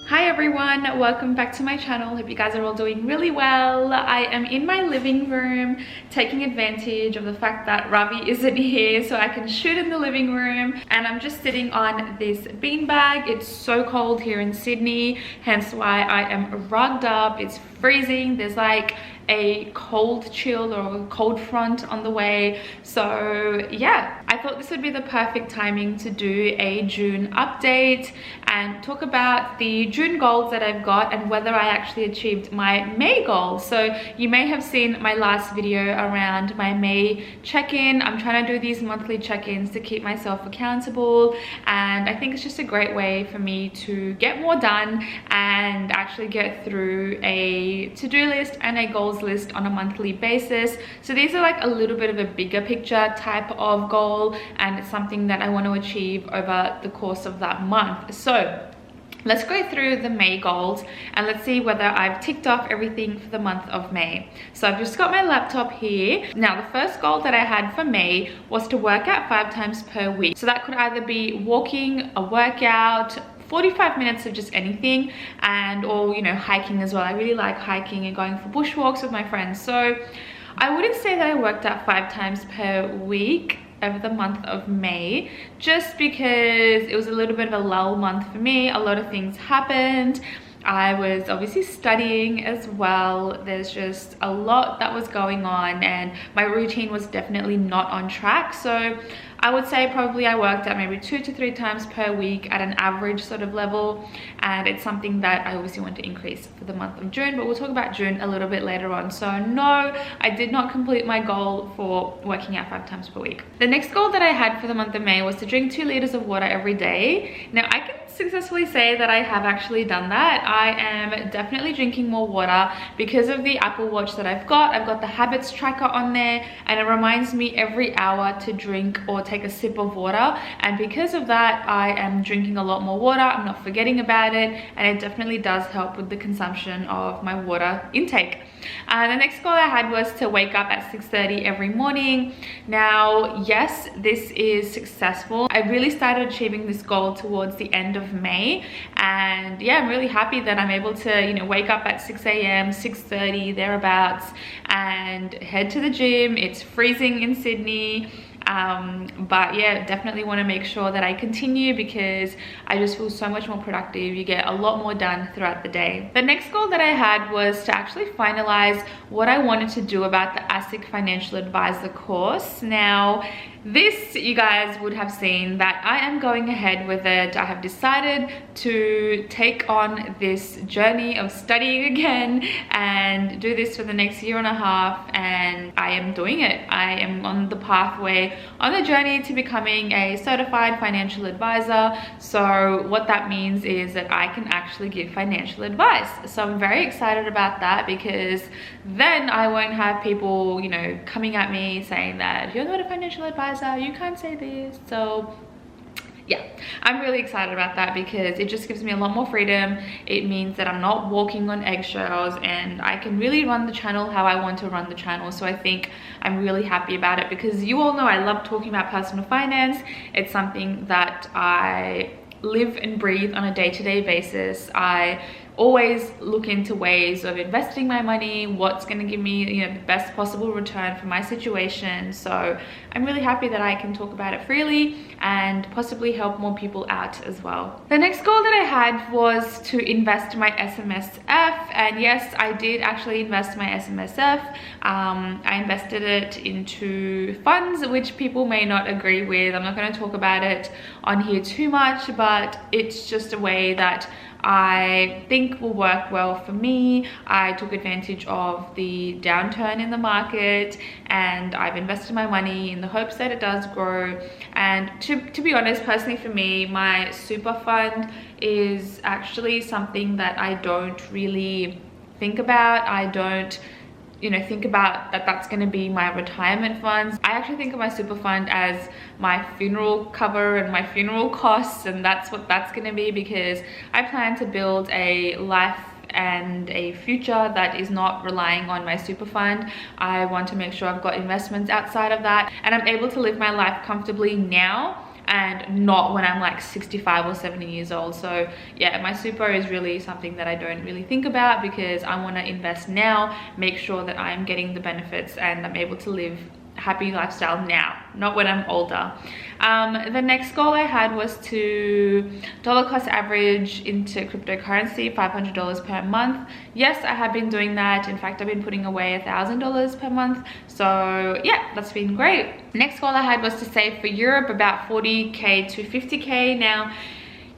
Hi everyone, welcome back to my channel. Hope you guys are all doing really well. I am in my living room taking advantage of the fact that Ravi isn't here so I can shoot in the living room, and I'm just sitting on this beanbag. It's so cold here in Sydney, hence why I am rugged up. It's freezing. There's like a cold chill or cold front on the way, so yeah, I thought this would be the perfect timing to do a June update and talk about the June goals that I've got and whether I actually achieved my May goals. So you may have seen my last video around my May check-in. I'm trying to do these monthly check-ins to keep myself accountable, and I think it's just a great way for me to get more done and actually get through a to-do list and a goals list on a monthly basis. So these are like a little bit of a bigger picture type of goal, and it's something that I want to achieve over the course of that month. So let's go through the May goals and let's see whether I've ticked off everything for the month of May. So I've just got my laptop here. Now the first goal that I had for May was to work out 5 times per week. So that could either be walking, a workout, 45 minutes of just anything, and or hiking as well. I really like hiking and going for bushwalks with my friends. So I wouldn't say that I worked out 5 times per week over the month of May, just because it was a little bit of a lull month for me. A lot of things happened. I was obviously studying as well. There's just a lot that was going on and my routine was definitely not on track. So I would say probably I worked out maybe 2 to 3 times per week at an average sort of level, and it's something that I obviously want to increase for the month of June, but we'll talk about June a little bit later on. So no, I did not complete my goal for working out 5 times per week. The next goal that I had for the month of May was to drink 2 liters of water every day. Now I can successfully say that I have actually done that. I am definitely drinking more water because of the Apple Watch that I've got. I've got the habits tracker on there, and it reminds me every hour to drink or take a sip of water, and because of that I am drinking a lot more water. I'm not forgetting about it, and it definitely does help with the consumption of my water intake. The next goal I had was to wake up at 6:30 every morning. Now yes, this is successful. I really started achieving this goal towards the end of May, and yeah, I'm really happy that I'm able to wake up at 6 a.m, 6:30 thereabouts, and head to the gym. It's freezing in Sydney, but yeah, definitely want to make sure that I continue because I just feel so much more productive. You get a lot more done throughout the day. The next goal that I had was to actually finalize what I wanted to do about the ASIC Financial Advisor course. Now this, you guys would have seen that I am going ahead with it. I have decided to take on this journey of studying again and do this for the next 1.5 years, and I am doing it. I am on the pathway, on the journey to becoming a certified financial advisor. So what that means is that I can actually give financial advice. So I'm very excited about that, because then I won't have people coming at me saying that you're not a financial advisor, you can't say this. So yeah, I'm really excited about that because it just gives me a lot more freedom. It means that I'm not walking on eggshells, and I can really run the channel how I want to run the channel. So I think I'm really happy about it, because you all know I love talking about personal finance. It's something that I live and breathe on a day-to-day basis. I always look into ways of investing my money, what's going to give me the best possible return for my situation. So I'm really happy that I can talk about it freely and possibly help more people out as well. The next goal that I had was to invest my SMSF, and yes, I did actually invest my SMSF. I invested it into funds, which people may not agree with. I'm not going to talk about it on here too much, but it's just a way that I think will work well for me. I took advantage of the downturn in the market, and I've invested my money in the hopes that it does grow. And to be honest, personally for me, my super fund is actually something that I don't really think about. I don't think about that's going to be my retirement funds. I actually think of my super fund as my funeral cover and my funeral costs, and that's what that's going to be, because I plan to build a life and a future that is not relying on my super fund. I want to make sure I've got investments outside of that, and I'm able to live my life comfortably now and not when I'm like 65 or 70 years old. So yeah, my super is really something that I don't really think about, because I want to invest now, make sure that I'm getting the benefits and I'm able to live happy lifestyle now, not when I'm older. The next goal I had was to dollar cost average into cryptocurrency, $500 per month. Yes, I have been doing that. In fact, I've been putting away $1,000 per month. So yeah, that's been great. Next goal I had was to save for Europe about 40k to 50k. Now,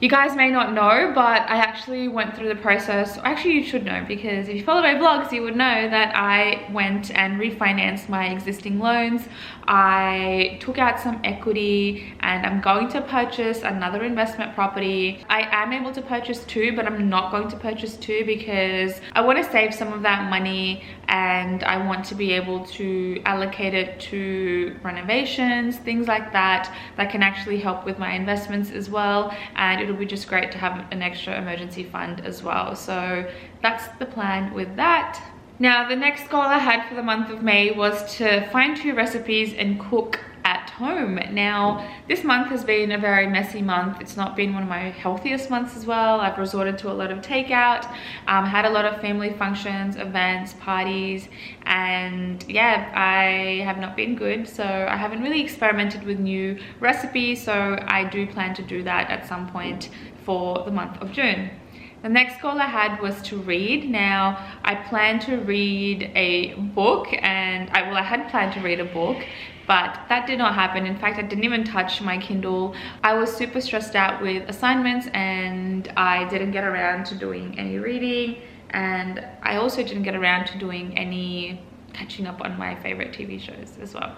you guys may not know, but I actually went through the process. Actually, you should know, because if you follow my vlogs, you would know that I went and refinanced my existing loans. I took out some equity and I'm going to purchase another investment property. I am able to purchase two, but I'm not going to purchase two because I want to save some of that money and I want to be able to allocate it to renovations, things like that, that can actually help with my investments as well. And it'll be just great to have an extra emergency fund as well. So that's the plan with that. Now, the next goal I had for the month of May was to find 2 recipes and cook at home. Now, this month has been a very messy month. It's not been one of my healthiest months as well. I've resorted to a lot of takeout, had a lot of family functions, events, parties, and yeah, I have not been good. So I haven't really experimented with new recipes. So I do plan to do that at some point for the month of June. The next goal I had was to read. Now, I plan to read a book, and I had planned to read a book, but that did not happen. In fact, I didn't even touch my Kindle. I was super stressed out with assignments and I didn't get around to doing any reading, and I also didn't get around to doing any catching up on my favorite TV shows as well.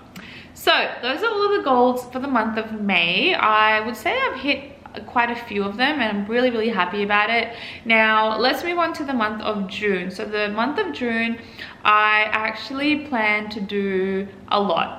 So those are all of the goals for the month of May. I would say I've hit quite a few of them and I'm really happy about it. Now let's move on to the month of June. So the month of June, I actually plan to do a lot.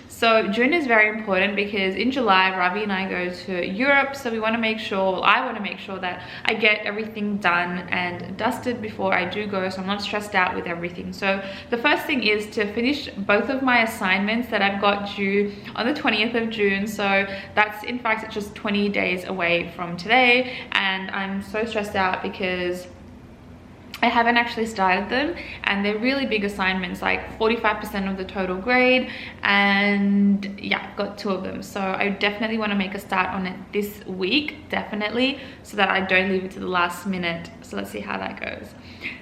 So June is very important because in July, Ravi and I go to Europe. So we want to make sure, I want to make sure that I get everything done and dusted before I do go, so I'm not stressed out with everything. So the first thing is to finish both of my assignments that I've got due on the 20th of June. So that's, in fact, it's just 20 days away from today. And I'm so stressed out because I haven't actually started them, and they're really big assignments, like 45% of the total grade, and yeah, I've got 2 of them. So I definitely want to make a start on it this week, definitely, so that I don't leave it to the last minute. So let's see how that goes.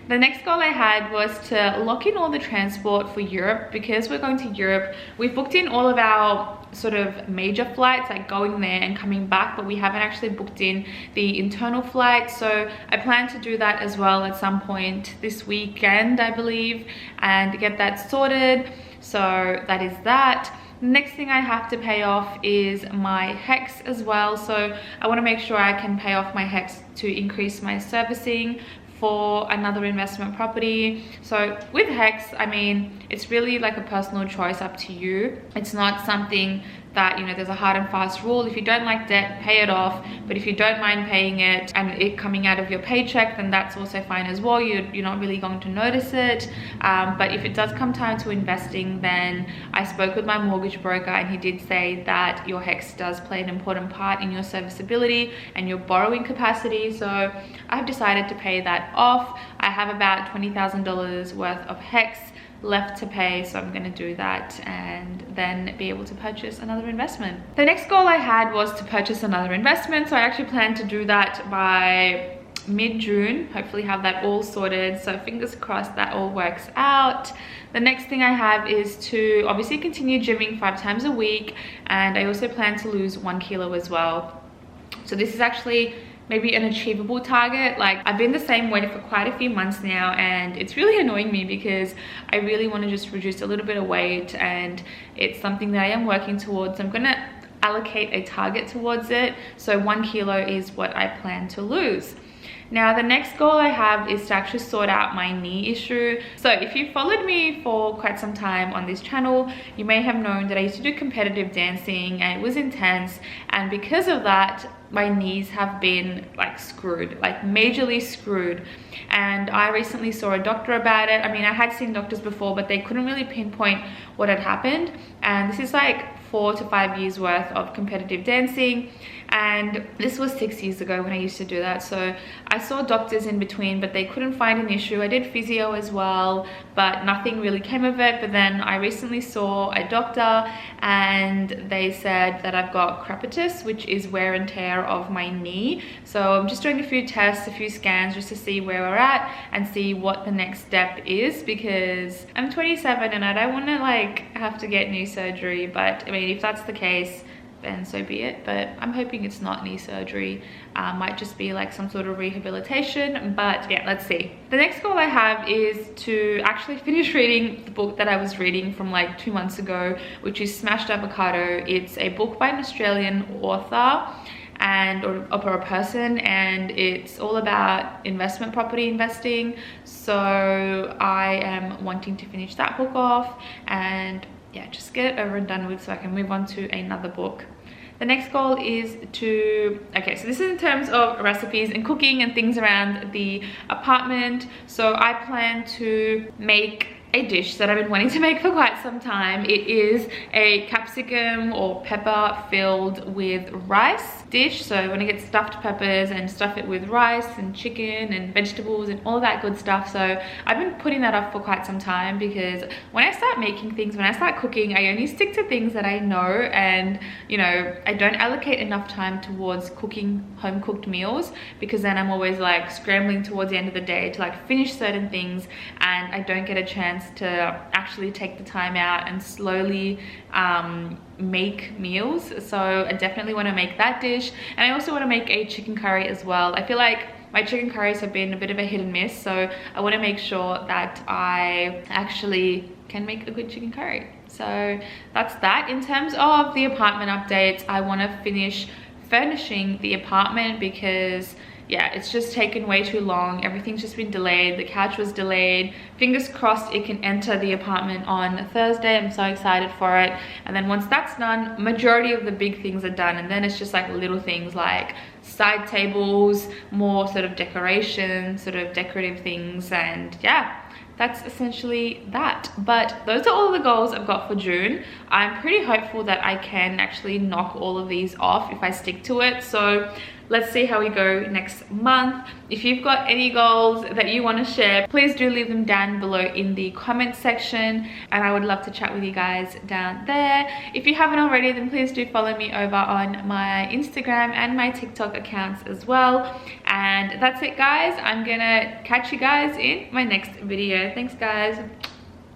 The next goal I had was to lock in all the transport for Europe. Because we're going to Europe, we've booked in all of our sort of major flights, like going there and coming back, but we haven't actually booked in the internal flights. So I plan to do that as well at some point this weekend, I believe, and get that sorted. So that is that. Next thing I have to pay off is my HEX as well. So I want to make sure I can pay off my HEX to increase my servicing for another investment property. So with HEX, I mean, it's really like a personal choice, up to you. It's not something that, you know, there's a hard and fast rule. If you don't like debt, pay it off. But if you don't mind paying it and it coming out of your paycheck, then that's also fine as well. You're not really going to notice it. But if it does come time to investing, then I spoke with my mortgage broker and he did say that your HEX does play an important part in your serviceability and your borrowing capacity. So I've decided to pay that off. I have about $20,000 worth of HEX left to pay, so I'm going to do that and then be able to purchase another investment. The next goal I had was to purchase another investment, so I actually plan to do that by mid-June, hopefully have that all sorted. So fingers crossed that all works out. The next thing I have is to obviously continue gymming 5 times a week, and I also plan to lose 1 kilo as well. So this is actually maybe an achievable target. Like, I've been the same weight for quite a few months now and it's really annoying me because I really want to just reduce a little bit of weight, and it's something that I am working towards. I'm gonna allocate a target towards it. So 1 kilo is what I plan to lose. Now the next goal I have is to actually sort out my knee issue. So if you followed me for quite some time on this channel, you may have known that I used to do competitive dancing and it was intense, and because of that my knees have been like screwed, like majorly screwed. And I recently saw a doctor about it. I mean, I had seen doctors before, but they couldn't really pinpoint what had happened. and this is like 4 to 5 years worth of competitive dancing, and this was 6 years ago when I used to do that. So I saw doctors in between, but they couldn't find an issue. I did physio as well, but nothing really came of it. But then I recently saw a doctor and they said that I've got crepitus, which is wear and tear of my knee. So I'm just doing a few tests, a few scans, just to see where we're at and see what the next step is, because I'm 27 and I don't want to like have to get knee surgery. But I mean, if that's the case, then so be it. But I'm hoping it's not knee surgery. Might just be like some sort of rehabilitation, but yeah, let's see. The next goal I have is to actually finish reading the book that I was reading from like 2 months ago, which is Smashed Avocado. It's a book by an Australian author or a person, and it's all about investment property investing. So I am wanting to finish that book off and yeah, just get it over and done with so I can move on to another book. The next goal is to, okay, so this is in terms of recipes and cooking and things around the apartment. So I plan to make a dish that I've been wanting to make for quite some time. It is a capsicum or pepper filled with rice dish. So I want to get stuffed peppers and stuff it with rice and chicken and vegetables and all that good stuff. So I've been putting that off for quite some time, because when I start making things, when I start cooking, I only stick to things that I know, and you know, I don't allocate enough time towards cooking home cooked meals, because then I'm always like scrambling towards the end of the day to like finish certain things, and I don't get a chance to actually take the time out and slowly make meals. So I definitely want to make that dish, and I also want to make a chicken curry as well. I feel like my chicken curries have been a bit of a hit and miss, so I want to make sure that I actually can make a good chicken curry. So that's that. In terms of the apartment updates, I want to finish furnishing the apartment, because yeah, it's just taken way too long. Everything's just been delayed. The couch was delayed. Fingers crossed it can enter the apartment on Thursday. I'm so excited for it. And then once that's done, majority of the big things are done, and then it's just like little things like side tables, more sort of decoration, sort of decorative things, and yeah, that's essentially that. But those are all the goals I've got for June. I'm pretty hopeful that I can actually knock all of these off if I stick to it. So let's see how we go next month. If you've got any goals that you want to share, please do leave them down below in the comment section, and I would love to chat with you guys down there. If you haven't already, then please do follow me over on my Instagram and my TikTok accounts as well. And that's it, guys. I'm gonna catch you guys in my next video. Thanks, guys.